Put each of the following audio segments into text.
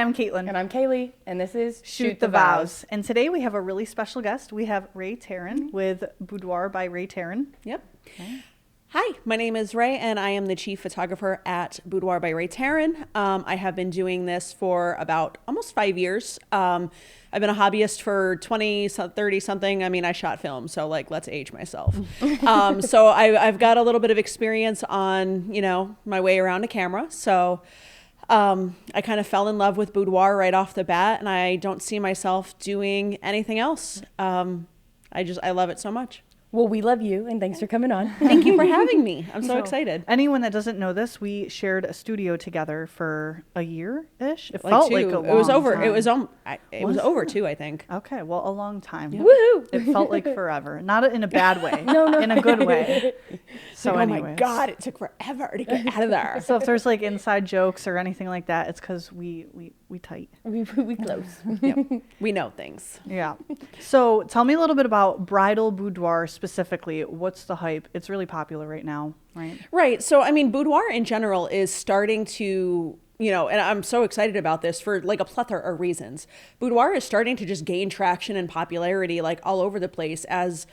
Hi, I'm Caitlin. And I'm Kaylee, and this is Shoot the Vows. And today we have a really special guest. We have Rae Taryn with Boudoir by Rae Taryn. Yep. Okay. Hi, my name is Rae, and I am the chief photographer at Boudoir by Rae Taryn. I have been doing this for about almost 5 years. I've been a hobbyist for 20, 30 something. I mean, I shot film, so like, let's age myself. So I've got a little bit of experience on, my way around a camera. So I kind of fell in love with boudoir right off the bat, and I don't see myself doing anything else. I love it so much. Well, we love you, and thanks for coming on. Thank you for having me. I'm so excited. Anyone that doesn't know this, we shared a studio together for a year-ish. It like felt two. like a long It was over. time. It was over 2, I think. Okay, well, a long time. Yeah. Woohoo! It felt like forever. Not in a bad way. No. In a good way. So like, anyways. oh my God, it took forever to get out of there. So if there's like inside jokes or anything like that, it's because we tight. We close. Yep. We know things. Yeah. So tell me a little bit about Bridal Boudoir specifically. What's the hype? It's really popular right now, right? Right. So, I mean, boudoir in general is starting to, and I'm so excited about this for like a plethora of reasons. Boudoir is starting to just gain traction and popularity like all over the place as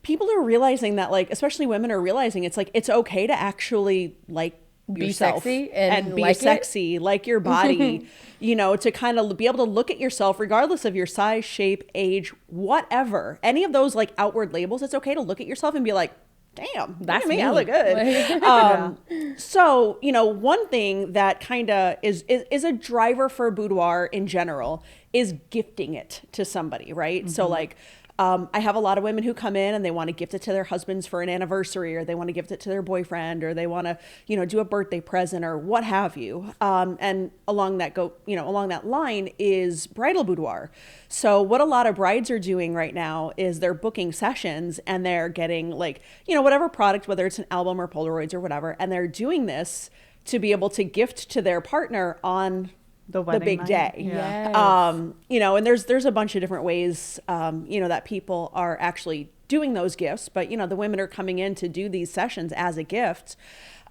people are realizing that, like, especially women are realizing it's like, it's okay to actually like Be yourself sexy and be like sexy, like your body, to kind of be able to look at yourself regardless of your size, shape, age, whatever, any of those like outward labels. It's okay to look at yourself and be like, damn, That's me. me. I look good. So, one thing that kind of is a driver for boudoir in general is gifting it to somebody, right? Mm-hmm. So like, I have a lot of women who come in and they want to gift it to their husbands for an anniversary, or they want to gift it to their boyfriend, or they want to, do a birthday present or what have you. And along that line is bridal boudoir. So what a lot of brides are doing right now is they're booking sessions and they're getting like, whatever product, whether it's an album or Polaroids or whatever, and they're doing this to be able to gift to their partner on the big night. day. Yeah. And there's a bunch of different ways, that people are actually doing those gifts, but, the women are coming in to do these sessions as a gift,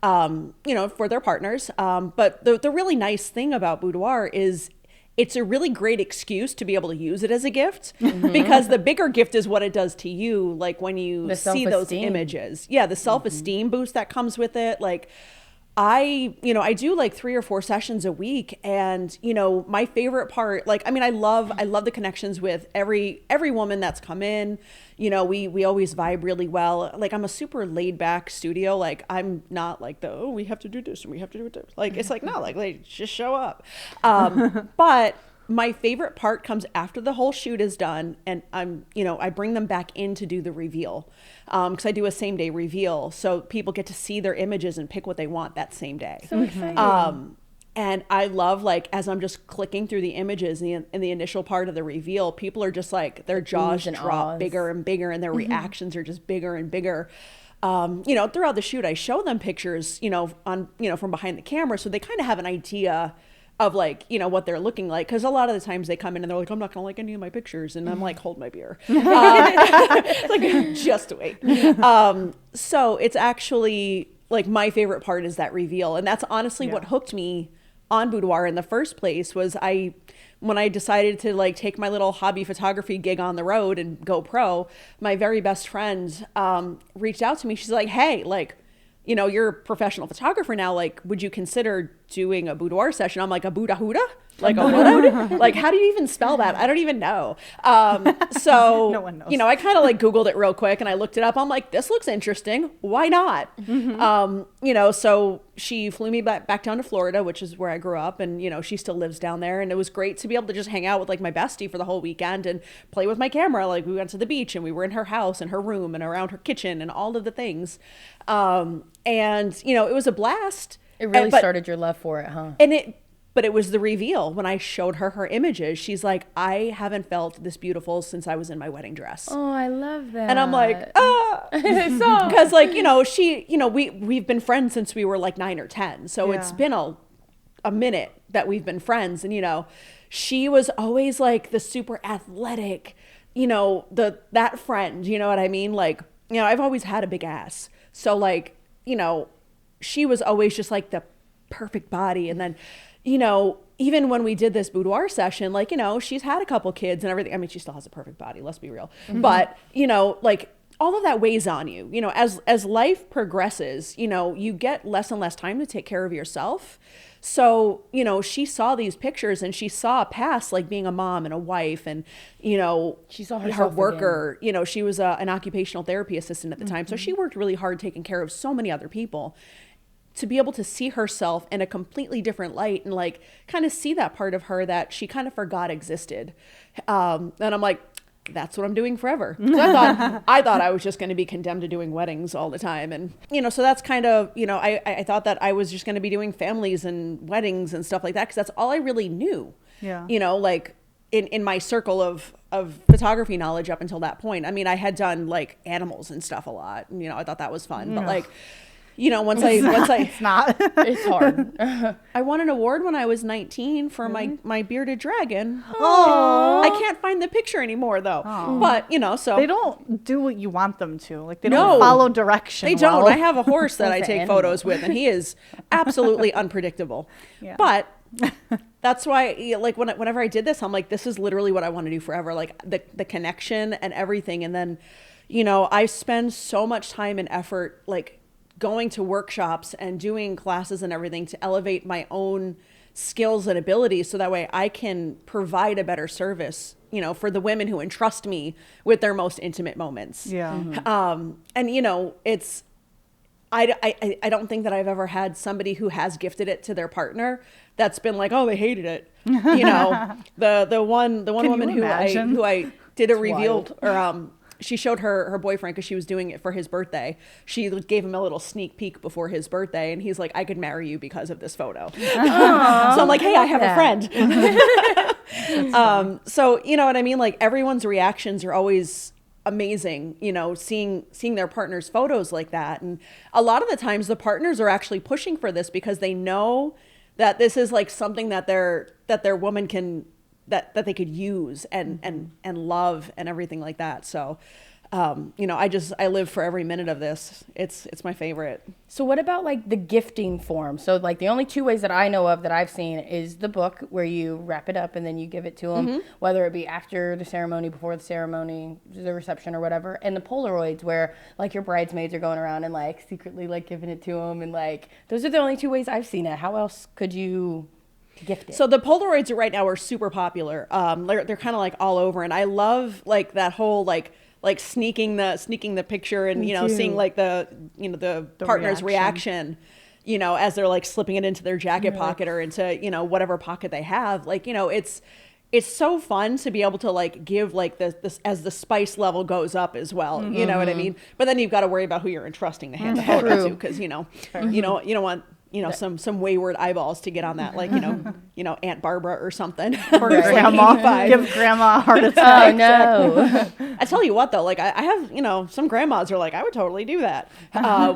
for their partners. But the really nice thing about boudoir is it's a really great excuse to be able to use it as a gift, because the bigger gift is what it does to you. Like when you see those images, the self-esteem boost that comes with it. Like, I do like 3 or 4 sessions a week, and, my favorite part, like, I mean, I love the connections with every woman that's come in. We always vibe really well. Like, I'm a super laid back studio. Like, I'm not like we have to do this and we have to do this. Like, it's like, no, like just show up. But my favorite part comes after the whole shoot is done, and I bring them back in to do the reveal, because I do a same day reveal, so people get to see their images and pick what they want that same day. So exciting. And I love, like, as I'm just clicking through the images in the initial part of the reveal, people are just like, their jaws drop bigger and bigger, and their reactions are just bigger and bigger. Throughout the shoot, I show them pictures, from behind the camera, so they kind of have an idea of like, what they're looking like. Cause a lot of the times they come in and they're like, I'm not gonna like any of my pictures. And I'm like, hold my beer. It's like, just wait. So it's actually like my favorite part is that reveal. And that's honestly what hooked me on boudoir in the first place. Was when I decided to like take my little hobby photography gig on the road and go pro, my very best friend reached out to me. She's like, hey, like, you're a professional photographer now. Like, would you consider doing a boudoir session? I'm like, a boudahuda? Like, a what? Like, how do you even spell that? I don't even know. So, no one knows. I kind of like Googled it real quick and I looked it up. I'm like, this looks interesting. Why not? So she flew me back down to Florida, which is where I grew up. And, she still lives down there. And it was great to be able to just hang out with like my bestie for the whole weekend and play with my camera. Like, we went to the beach and we were in her house and her room and around her kitchen and all of the things. And, it was a blast. It really started your love for it, huh? But it was the reveal when I showed her images. She's like, I haven't felt this beautiful since I was in my wedding dress. Oh, I love that. And I'm like, because like, we've been friends since we were like 9 or 10. So it's been a minute that we've been friends. And, she was always like the super athletic, that friend, you know what I mean? Like, I've always had a big ass. So like, she was always just like the perfect body. And then, you know, even when we did this boudoir session, like, you know, she's had a couple kids and everything. I mean, she still has a perfect body, let's be real. But, you know, like all of that weighs on you, you know, as life progresses, you know, you get less and less time to take care of yourself. So, you know, she saw these pictures and she saw past like being a mom and a wife and, you know, She saw her herself worker, you know, she was an occupational therapy assistant at the time. So she worked really hard taking care of so many other people. To be able to see herself in a completely different light and like kind of see that part of her that she kind of forgot existed. And I'm like, that's what I'm doing forever. So I thought I was just going to be condemned to doing weddings all the time. And, you know, so that's kind of, you know, I thought that I was just going to be doing families and weddings and stuff like that. Cause that's all I really knew, you know, like in my circle of photography knowledge up until that point. I mean, I had done like animals and stuff a lot and, you know, I thought that was fun, but like, you know, It's not. It's hard. I won an award when I was 19 for my bearded dragon. Oh, I can't find the picture anymore though. But you know, so they don't do what you want them to. Like they No. don't follow direction. they don't. well. I have a horse that I It's an take animal. photos with, and he is absolutely unpredictable. Yeah. But that's why, like, whenever I did this, I'm like, this is literally what I want to do forever. Like the connection and everything. And then, you know, I spend so much time and effort, like going to workshops and doing classes and everything to elevate my own skills and abilities so that way I can provide a better service, you know, for the women who entrust me with their most intimate moments. Yeah. And you know, it's I don't think that I've ever had somebody who has gifted it to their partner that's been like, oh, they hated it. You know, the one woman you imagine? who I did a reveal wild. or she showed her boyfriend because she was doing it for his birthday. She gave him a little sneak peek before his birthday, and he's like, "I could marry you because of this photo." So I'm like, "Hey, I have a friend." So you know what I mean? Like everyone's reactions are always amazing. You know, seeing their partner's photos like that, and a lot of the times the partners are actually pushing for this because they know that this is like something that their woman can. That they could use and love and everything like that. So, you know, I live for every minute of this. It's my favorite. So what about like the gifting form? So like the only two ways that I know of that I've seen is the book where you wrap it up and then you give it to them, whether it be after the ceremony, before the ceremony, the reception or whatever, and the Polaroids where like your bridesmaids are going around and like secretly like giving it to them, and like those are the only two ways I've seen it. How else could you gift it? So the Polaroids right now are super popular. They're kind of like all over, and I love like that whole like sneaking the picture and, you know, seeing like the partner's reaction, you know, as they're like slipping it into their jacket pocket or into, you know, whatever pocket they have. Like, you know, it's so fun to be able to like give like this as the spice level goes up as well. You know what I mean? But then you've got to worry about who you're entrusting to hand the photo to, because you know, you don't want, you know, some wayward eyeballs to get on that, like, you know, Aunt Barbara or something. Or grandma. Give grandma a heart attack. Oh no. I tell you what though, like I have, you know, some grandmas are like, I would totally do that,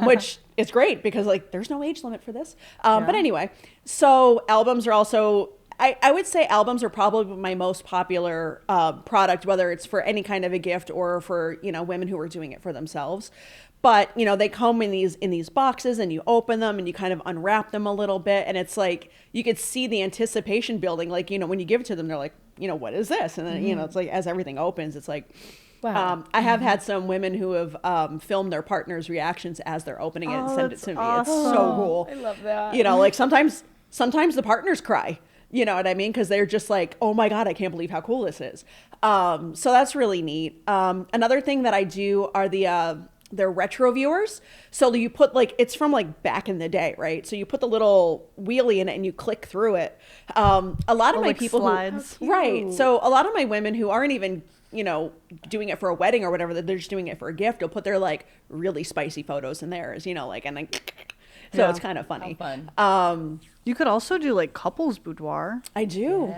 which is great because like there's no age limit for this. But anyway, so albums are also, I would say albums are probably my most popular product, whether it's for any kind of a gift or for, you know, women who are doing it for themselves. But, you know, they come in these boxes and you open them and you kind of unwrap them a little bit. And it's like, you could see the anticipation building. Like, you know, when you give it to them, they're like, you know, what is this? And then, you know, it's like, as everything opens, it's like, Wow. I have had some women who have filmed their partner's reactions as they're opening it and send it to me. awesome. It's so cool. I love that. You know, like sometimes the partners cry. You know what I mean? Because they're just like, oh my God, I can't believe how cool this is. So that's really neat. Another thing that I do are they're retro viewers. So you put like, it's from like back in the day, right? So you put the little wheelie in it and you click through it. A lot of my like people slides. right. So a lot of my women who aren't even, you know, doing it for a wedding or whatever, they're just doing it for a gift, will put their like really spicy photos in theirs, you know, like, and then, so Yeah. it's kind of funny. How fun. You could also do like couples boudoir. I do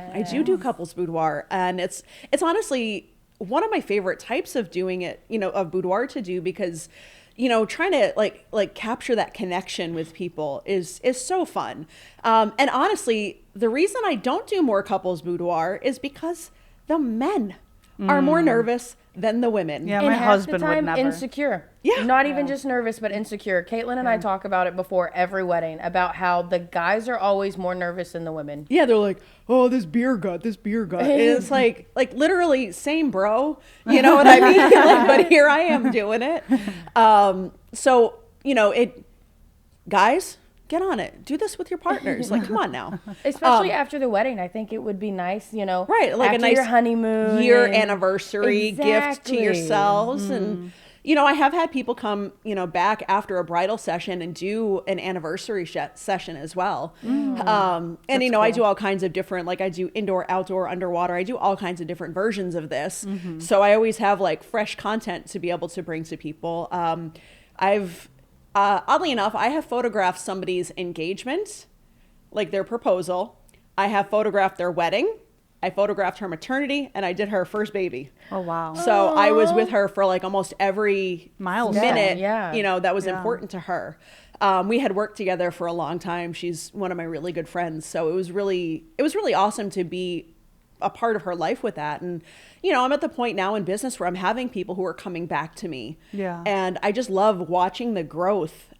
couples boudoir, and it's honestly one of my favorite types of doing it, you know, of boudoir to do, because, you know, trying to like capture that connection with people is so fun. And honestly, the reason I don't do more couples boudoir is because the men are more nervous. than the women. Yeah, And my half husband the would time, never. insecure. Yeah. Not even just nervous, but insecure. Caitlin and I talk about it before every wedding about how the guys are always more nervous than the women. Yeah, they're like, oh, this beer gut. And it's like literally same, bro. You know what I mean? Like, but here I am doing it. So, you know, guys, get on it. Do this with your partners. Like, come on now. Especially after the wedding, I think it would be nice, you know, Right, like after a nice your honeymoon, year and- anniversary gift to Exactly. yourselves. And, you know, I have had people come, you know, back after a bridal session and do an anniversary session as well. And, you know, I do all kinds of different, like I do indoor, outdoor, underwater. I do all kinds of different versions of this. So I always have like fresh content to be able to bring to people. Oddly enough, I have photographed somebody's engagement, like their proposal. I have photographed their wedding. I photographed her maternity, and I did her first baby. Oh, wow. So I was with her for like almost every Milestone. minute, Yeah. you know, that was Yeah. important to her. We had worked together for a long time. She's one of my really good friends. So it was really awesome to be a part of her life with that. And, you know, I'm at the point now in business where I'm having people who are coming back to me. Yeah. And I just love watching the growth.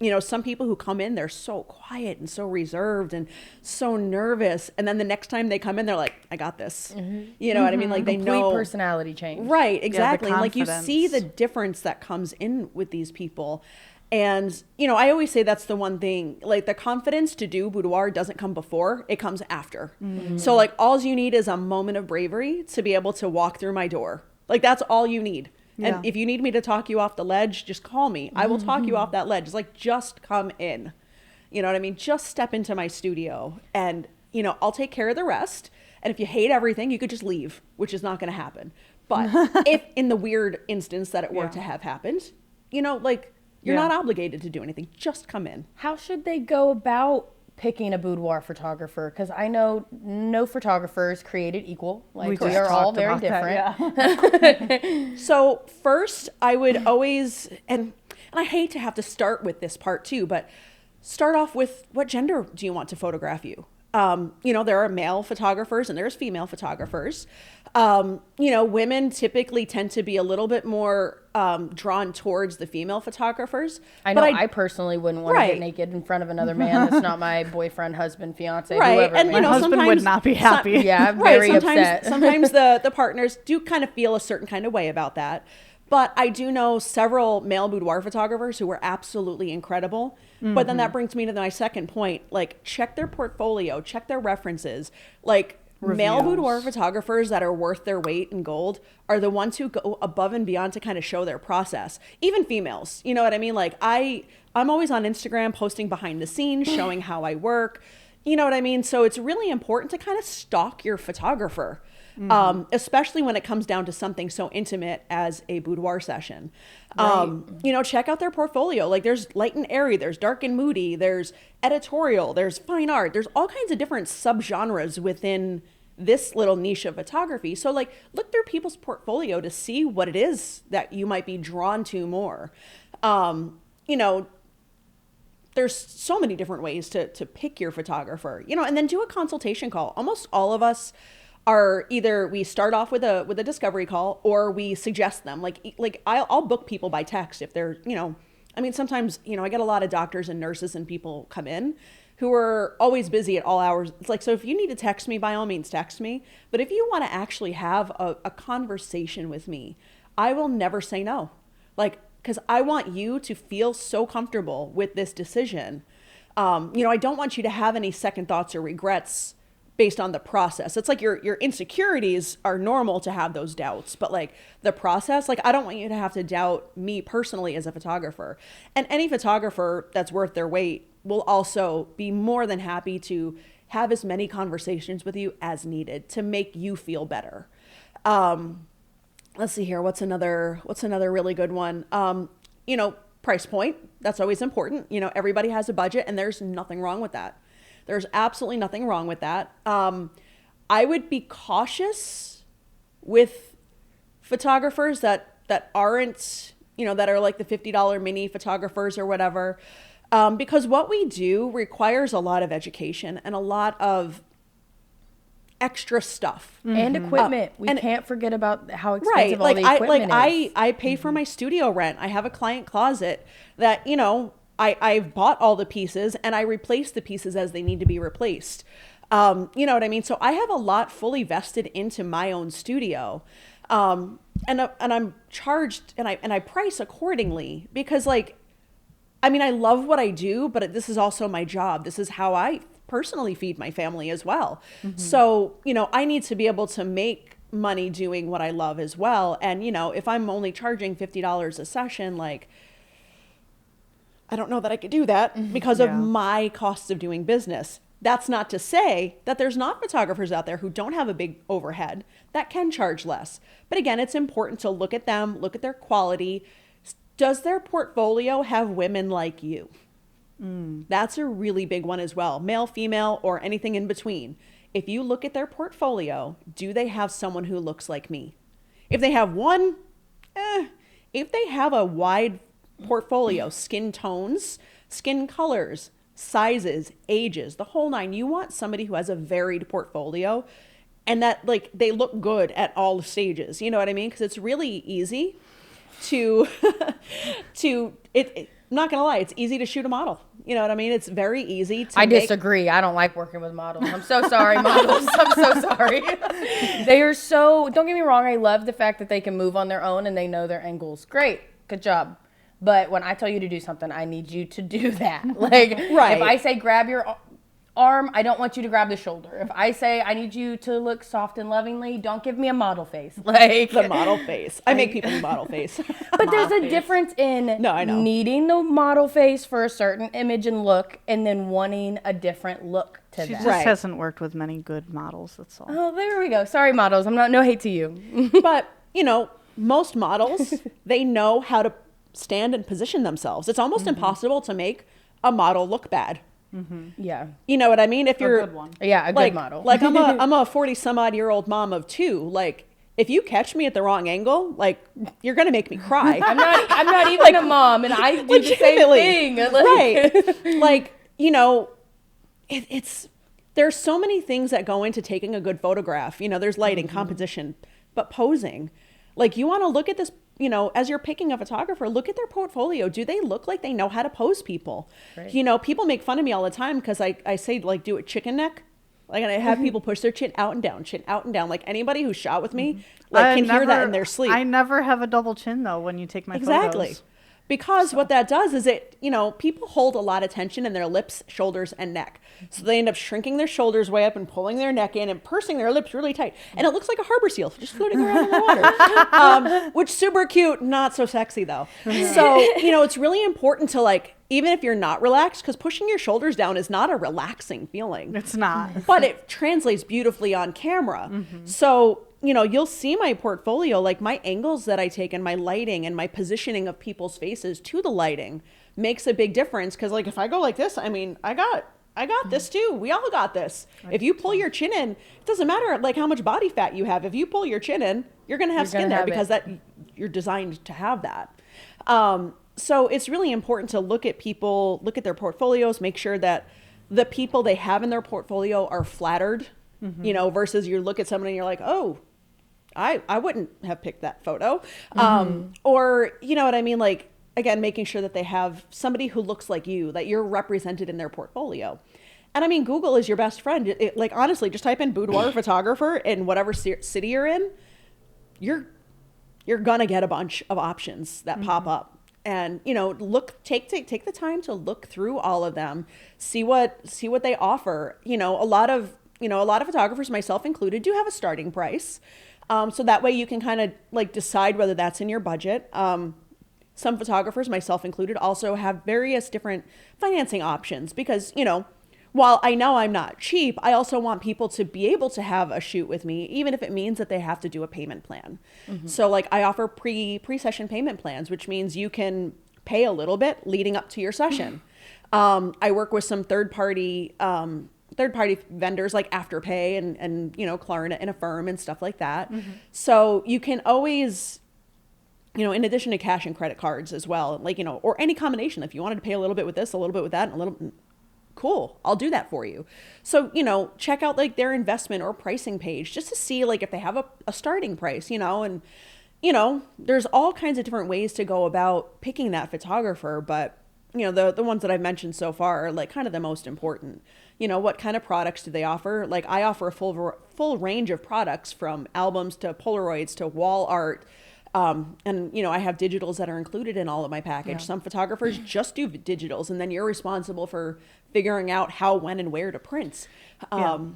You know, some people who come in, they're so quiet and so reserved and so nervous. And then the next time they come in, they're like, I got this. You know what I mean? Like they Complete know. personality change. Right, exactly. And like you confidence. see the difference that comes in with these people. And, you know, I always say that's the one thing, like the confidence to do boudoir doesn't come before, it comes after. So like all you need is a moment of bravery to be able to walk through my door. Like that's all you need. Yeah. And if you need me to talk you off the ledge, just call me. I will talk you off that ledge. It's like, just come in. You know what I mean? Just step into my studio and, you know, I'll take care of the rest. And if you hate everything, you could just leave, which is not going to happen. But if in the weird instance that it were Yeah. to have happened, you know, like you're Yeah. not obligated to do anything. Just come in. How should they go about picking a boudoir photographer? Because I know no photographer is created equal. Like we just are all talked very about that, different. yeah. So first I would always, and I hate to have to start with this part too, but start off with what gender do you want to photograph you? You know, there are male photographers and there's female photographers. You know, women typically tend to be a little bit more drawn towards the female photographers. I know But I personally wouldn't want to Right. get naked in front of another man that's not my boyfriend, husband, fiance, Right, whoever. and it you may know, My husband would sometimes- not be happy. Yeah, I'm Right, very sometimes, upset. sometimes the partners do kind of feel a certain kind of way about that. But I do know several male boudoir photographers who were absolutely incredible. But then that brings me to my second point, like check their portfolio, check their references. Like male Reviews. boudoir photographers that are worth their weight in gold are the ones who go above and beyond to kind of show their process. Even females, you know what I mean? Like I'm always on Instagram posting behind the scenes, showing how I work. You know what I mean? So it's really important to kind of stalk your photographer. Especially when it comes down to something so intimate as a boudoir session. You know, check out their portfolio. Like there's light and airy, there's dark and moody, there's editorial, there's fine art, there's all kinds of different subgenres within this little niche of photography. So like look through people's portfolio to see what it is that you might be drawn to more. You know, there's so many different ways to pick your photographer, you know, and then do a consultation call. Almost all of us are either we start off with a discovery call or we suggest them. Like I'll book people by text if they're, you know, I mean, sometimes, you know, I get a lot of doctors and nurses and people come in who are always busy at all hours. It's like, so if you need to text me, by all means, text me. But if you want to actually have a conversation with me, I will never say no. Like, because I want you to feel so comfortable with this decision. You know, I don't want you to have any second thoughts or regrets based on the process. It's like your insecurities are normal to have those doubts, but like the process, like I don't want you to have to doubt me personally as a photographer. And any photographer that's worth their weight will also be more than happy to have as many conversations with you as needed to make you feel better. Let's see here. What's another really good one? You know, price point. That's always important. You know, everybody has a budget and there's nothing wrong with that. There's absolutely nothing wrong with that. I would be cautious with photographers that aren't, you know, that are like the $50 mini photographers or whatever, because what we do requires a lot of education and a lot of extra stuff. And equipment. We can't forget about how Right. expensive all the equipment is. I pay for my studio rent. I have a client closet that, you know, I've bought all the pieces and I replace the pieces as they need to be replaced. You know what I mean? So I have a lot fully vested into my own studio. And I'm charged and I price accordingly because, like, I mean, I love what I do, but this is also my job. This is how I personally feed my family as well. So, you know, I need to be able to make money doing what I love as well. And, you know, if I'm only charging $50 a session, like, I don't know that I could do that because of my costs of doing business. That's not to say that there's not photographers out there who don't have a big overhead that can charge less. But again, it's important to look at them, look at their quality. Does their portfolio have women like you? That's a really big one as well. Male, female, or anything in between. If you look at their portfolio, do they have someone who looks like me? If they have one, if they have a wide portfolio, skin tones, skin colors, sizes, ages, the whole nine, you want somebody who has a varied portfolio and that, like, they look good at all stages. You know what I mean? Because it's really easy to I'm not gonna lie, it's easy to shoot a model. You know what I mean? It's very easy to disagree. I don't like working with models. I'm so sorry, models. I'm so sorry. They are so, don't get me wrong, I love the fact that they can move on their own and they know their angles. Great. Good job. But when I tell you to do something, I need you to do that. Like, Right. If I say grab your arm, I don't want you to grab the shoulder. If I say I need you to look soft and lovingly, don't give me a model face. Like the model face. I make people do model face. But there's a difference in No, I know. needing the model face for a certain image and look and then wanting a different look to She that. just Right. hasn't worked with many good models. That's all. Oh, there we go. Sorry, models. No hate to you. But, you know, most models, they know how to stand and position themselves. It's almost impossible to make a model look bad. Yeah. You know what I mean? If you're good one. Yeah, a like, good model. like I'm a 40 some odd year old mom of two. Like, if you catch me at the wrong angle, like, you're going to make me cry. I'm not even a mom, and I do the same Legitimately. thing. Like, Right. Like, you know, it's there's so many things that go into taking a good photograph. You know, there's lighting, composition, but posing. Like, you want to look at this, you know, as you're picking a photographer, look at their portfolio. Do they look like they know how to pose people? Right. You know, people make fun of me all the time because I say, like, do a chicken neck. Like, and I have people push their chin out and down, chin out and down. Like, anybody who shot with me, like, can hear that in their sleep. I never have a double chin though when you take my Exactly. photos. Because what that does is it, you know, people hold a lot of tension in their lips, shoulders, and neck. So they end up shrinking their shoulders way up and pulling their neck in and pursing their lips really tight. And it looks like a harbor seal just floating around in the water. Which super cute, not so sexy though. So, you know, it's really important to, like, even if you're not relaxed, because pushing your shoulders down is not a relaxing feeling. It's not. But it translates beautifully on camera. So, you know, you'll see my portfolio, like my angles that I take and my lighting and my positioning of people's faces to the lighting makes a big difference. Because, like, if I go like this, I mean, I got this too. We all got this. If you pull your chin in, it doesn't matter like how much body fat you have. If you pull your chin in, you're going to have skin there because that you're designed to have that. So it's really important to look at people, look at their portfolios, make sure that the people they have in their portfolio are flattered, you know, versus you look at somebody and you're like, oh, I wouldn't have picked that photo. Or, you know what I mean? Like, again, making sure that they have somebody who looks like you, that you're represented in their portfolio. And I mean, Google is your best friend. Like, honestly, just type in boudoir photographer in whatever city you're in. You're gonna get a bunch of options that pop up. And, you know, take the time to look through all of them, see what they offer. You know, a lot of photographers, myself included, do have a starting price. So that way you can kind of like decide whether that's in your budget. Some photographers, myself included, also have various different financing options because, you know, while I know I'm not cheap, I also want people to be able to have a shoot with me, even if it means that they have to do a payment plan. So, like, I offer pre-session payment plans, which means you can pay a little bit leading up to your session. I work with some third-party vendors like Afterpay and you know, Klarna and Affirm and stuff like that. So you can always, you know, in addition to cash and credit cards as well, like, you know, or any combination, if you wanted to pay a little bit with this, a little bit with that, and a little, cool, I'll do that for you. So, you know, check out like their investment or pricing page just to see like if they have a starting price, you know, and, you know, there's all kinds of different ways to go about picking that photographer. But, you know, the ones that I've mentioned so far are like kind of the most important. You know, what kind of products do they offer? Like I offer a full range of products from albums to Polaroids to wall art. And, you know, I have digitals that are included in all of my package. Some photographers just do digitals, and then you're responsible for figuring out how, when, and where to print.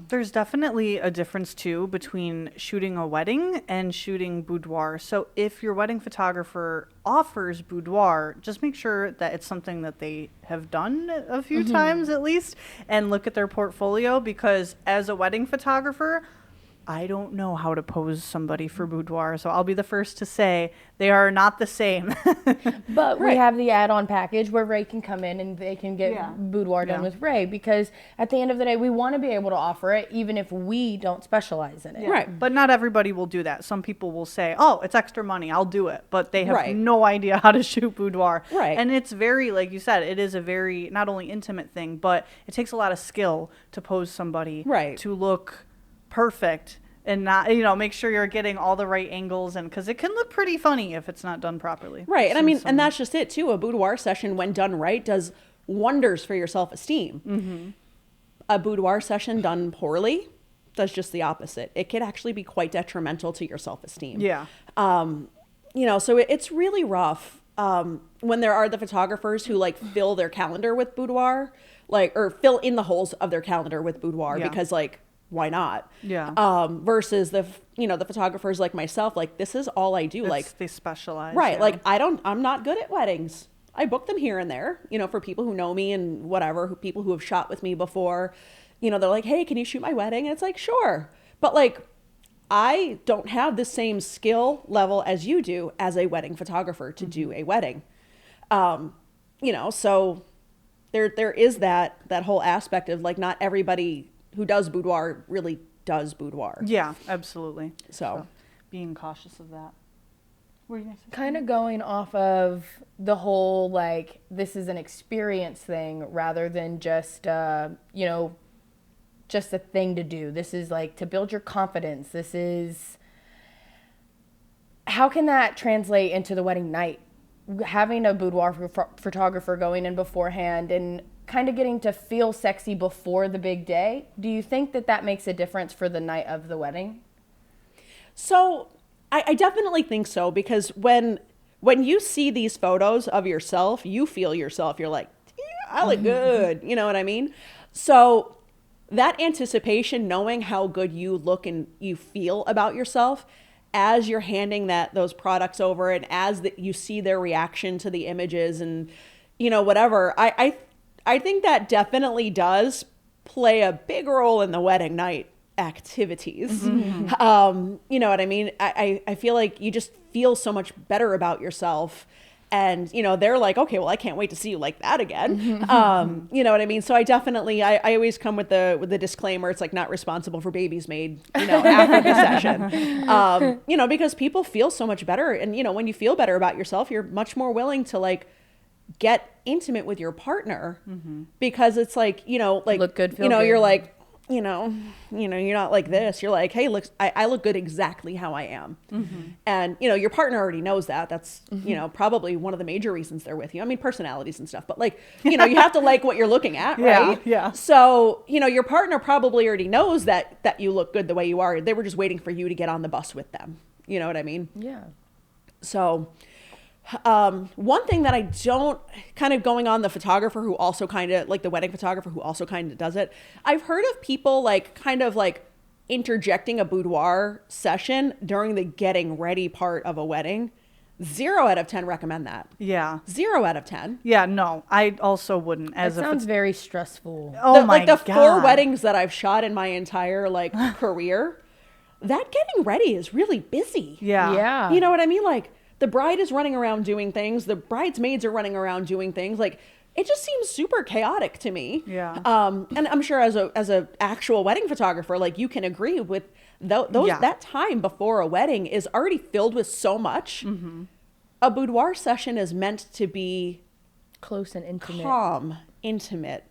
There's definitely a difference too between shooting a wedding and shooting boudoir. So if your wedding photographer offers boudoir, just make sure that it's something that they have done a few times at least, and look at their portfolio, because as a wedding photographer, I don't know how to pose somebody for boudoir, so I'll be the first to say they are not the same. But we have the add-on package where Rae can come in and they can get boudoir done with Rae, because at the end of the day, we want to be able to offer it even if we don't specialize in it. Right. But not everybody will do that. Some people will say, oh, it's extra money, I'll do it. But they have Right. no idea how to shoot boudoir. Right. And it's very, like you said, it is a very not only intimate thing, but it takes a lot of skill to pose somebody Right. to look perfect and not, you know, make sure you're getting all the right angles, and because it can look pretty funny if it's not done properly. Right. And I mean, and that's just it too. A boudoir session, when done right, does wonders for your self-esteem. A boudoir session done poorly does just the opposite. It could actually be quite detrimental to your self-esteem. Yeah. You know, so it's really rough when there are the photographers who like fill their calendar with boudoir, like, or fill in the holes of their calendar with boudoir because like, why not? Yeah. Versus the photographers like myself, like this is all I do. Like they specialize. right. Yeah. Like I'm not good at weddings. I book them here and there, you know, for people who know me and whatever, people who have shot with me before, you know, they're like, hey, can you shoot my wedding? And it's like, sure. But like, I don't have the same skill level as you do as a wedding photographer to do a wedding. You know, so there is that whole aspect of like, not everybody who does boudoir really does boudoir. Yeah, absolutely. So being cautious of that. What are you gonna say? Kind of going off of the whole, like, this is an experience thing rather than just, you know, just a thing to do. This is like to build your confidence. This is, how can that translate into the wedding night? Having a boudoir photographer going in beforehand and kind of getting to feel sexy before the big day. Do you think that makes a difference for the night of the wedding? So I definitely think so, because when you see these photos of yourself, you feel yourself. You're like, yeah, I look good. You know what I mean? So that anticipation, knowing how good you look and you feel about yourself as you're handing those products over, and as you see their reaction to the images and, you know, whatever, I think that definitely does play a big role in the wedding night activities. You know what I mean? I feel like you just feel so much better about yourself, and, you know, they're like, okay, well, I can't wait to see you like that again. You know what I mean? So I definitely, I always come with the disclaimer. It's like, not responsible for babies made, you know, after the session. You know, because people feel so much better. And, you know, when you feel better about yourself, you're much more willing to like get intimate with your partner, because it's like, you know, like, Look good, feel you know, good. you're like, you know, you're not like this. You're like, hey, look, I look good exactly how I am. And, you know, your partner already knows that. That's, you know, probably one of the major reasons they're with you. I mean, personalities and stuff, but like, you know, you have to like what you're looking at, right? Yeah. So, you know, your partner probably already knows that you look good the way you are. They were just waiting for you to get on the bus with them. You know what I mean? Yeah. So, one thing that I don't, kind of going on the photographer who also kind of like the wedding photographer who also kind of does it, I've heard of people like kind of like interjecting a boudoir session during the getting ready part of a wedding. 0 out of 10 recommend that. Yeah. 0 out of 10. Yeah, no, I also wouldn't. That sounds very stressful. Oh my Like the God. 4 weddings that I've shot in my entire like career, that getting ready is really busy. Yeah. Yeah. You know what I mean? Like, the bride is running around doing things. The bridesmaids are running around doing things. Like, it just seems super chaotic to me. Yeah. And I'm sure as a actual wedding photographer, like, you can agree with that time before a wedding is already filled with so much. A boudoir session is meant to be Close and intimate. calm, intimate,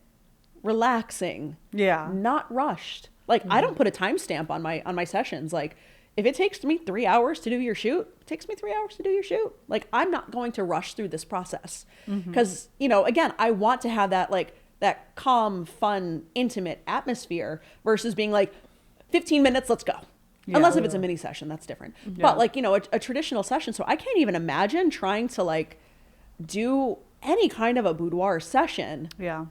relaxing, Yeah. not rushed. Like I don't put a timestamp on my sessions. Like if it takes me 3 hours to do your shoot, it takes me 3 hours to do your shoot. Like I'm not going to rush through this process because, you know, again, I want to have that like that calm, fun, intimate atmosphere versus being like 15 minutes, let's go. Yeah. Unless if it's a mini session, that's different. But like, you know, a traditional session. So I can't even imagine trying to like do any kind of a boudoir session Yeah.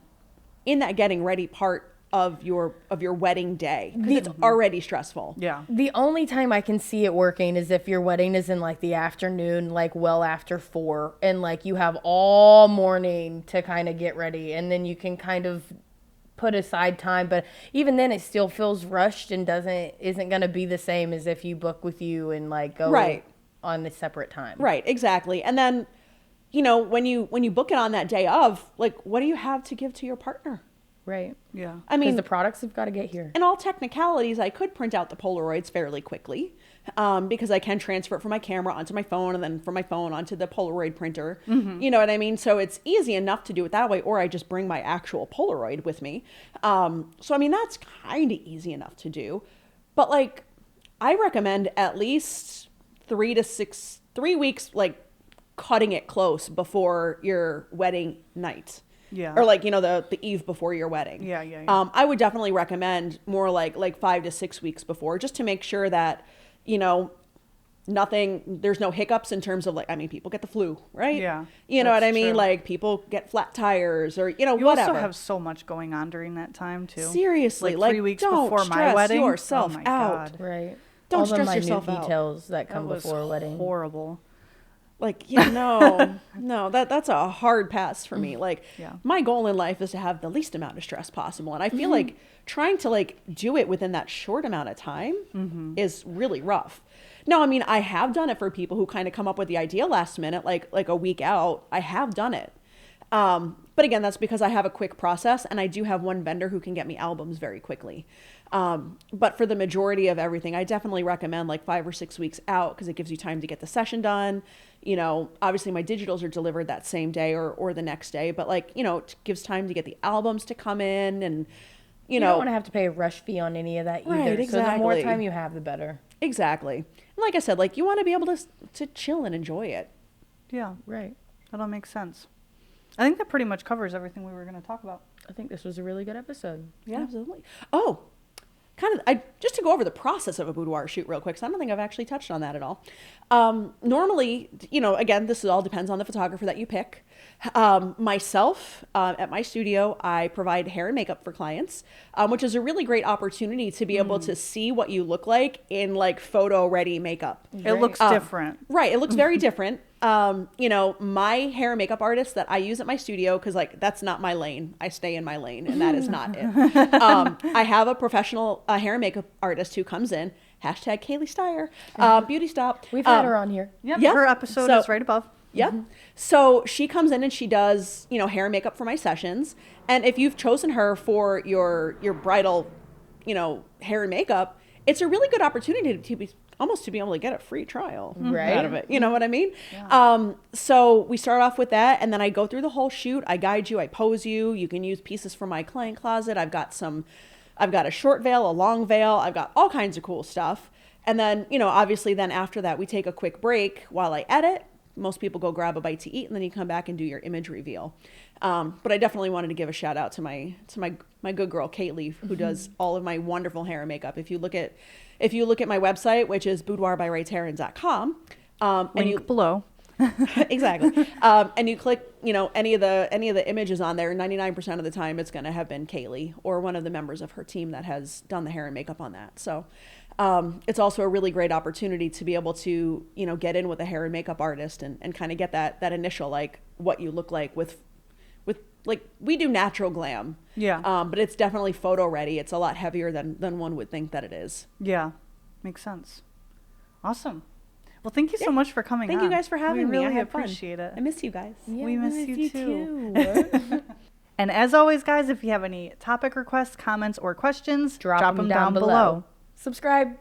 in that getting ready part of your wedding day, because it's already stressful. Yeah. The only time I can see it working is if your wedding is in like the afternoon, like well after 4, and like you have all morning to kind of get ready, and then you can kind of put aside time. But even then, it still feels rushed and isn't going to be the same as if you book with you and like go Right. on a separate time. Right, exactly. And then, you know, when you book it on that day of, like, what do you have to give to your partner? Right. Yeah. I Because mean, the products have got to get here. in all technicalities, I could print out the Polaroids fairly quickly because I can transfer it from my camera onto my phone and then from my phone onto the Polaroid printer. You know what I mean? So it's easy enough to do it that way, or I just bring my actual Polaroid with me. So, I mean, that's kind of easy enough to do. But, like, I recommend at least 3 weeks, like, cutting it close before your wedding night. Yeah. Or like, you know, the eve before your wedding. Yeah. I would definitely recommend more like 5 to 6 weeks before, just to make sure that, you know, there's no hiccups in terms of like, I mean, people get the flu, right? Yeah, You know what that's I mean? true. Like people get flat tires or, you know, You whatever. also have so much going on during that time too. Seriously, like 3 like, weeks don't before my stress wedding. yourself oh my out. God. Right. Don't All the stress minute yourself out. details that That come was before a wedding. horrible. Like, you know, no, that's a hard pass for me. Like Yeah. my goal in life is to have the least amount of stress possible. And I feel like trying to like do it within that short amount of time is really rough. No, I mean, I have done it for people who kind of come up with the idea last minute, like a week out. I have done it. But again, that's because I have a quick process and I do have one vendor who can get me albums very quickly. But for the majority of everything, I definitely recommend like 5 or 6 weeks out because it gives you time to get the session done. You know, obviously my digitals are delivered that same day or the next day, but like, you know, it gives time to get the albums to come in and, you You don't know, want to have to pay a rush fee on any of that either. Right, So the more exactly. time you have, the better. exactly. And like I said, like you want to be able to chill and enjoy it. Yeah, Right. that all makes sense. I think that pretty much covers everything we were going to talk about. I think this was a really good episode. Yeah, absolutely. Oh, just to go over the process of a boudoir shoot real quick, so I don't think I've actually touched on that at all. Normally, you know, again, this all depends on the photographer that you pick. Myself, at my studio, I provide hair and makeup for clients, which is a really great opportunity to be able to see what you look like in like photo ready makeup. It looks different. Right. It looks very different. You know, my hair and makeup artist that I use at my studio, because like that's not my lane. I stay in my lane and that is not it. I have a professional hair and makeup artist who comes in, hashtag Kaylee Steyer, beauty stop. We've had her on here. Yep, Yeah. her episode So- is right above. Yep. So she comes in and she does, you know, hair and makeup for my sessions. And if you've chosen her for your bridal, you know, hair and makeup, it's a really good opportunity to be able to get a free trial Right. out of it. You know what I mean? So we start off with that, and then I go through the whole shoot. I guide you, I pose you. You can use pieces from my client closet. I've got a short veil, a long veil. I've got all kinds of cool stuff. And then, you know, obviously then after that, we take a quick break while I edit. Most people go grab a bite to eat, and then you come back and do your image reveal. But I definitely wanted to give a shout out to my good girl Kaylee, who does all of my wonderful hair and makeup. If you look at my website, which is boudoirbyraetaryn.com, and you Below. exactly, and you click, you know, any of the images on there, 99% of the time it's going to have been Kaylee or one of the members of her team that has done the hair and makeup on that. So it's also a really great opportunity to be able to, you know, get in with a hair and makeup artist and kind of get that initial, like, what you look like with like, we do natural glam. Yeah. But it's definitely photo ready. It's a lot heavier than one would think that it is. Yeah, makes sense. Awesome. Well, thank you so much for coming Thank on. you guys for having we me. I really had fun. appreciate it. I miss you guys. Yeah, We miss you too. And as always, guys, if you have any topic requests, comments, or questions, Drop 'em down below. Subscribe.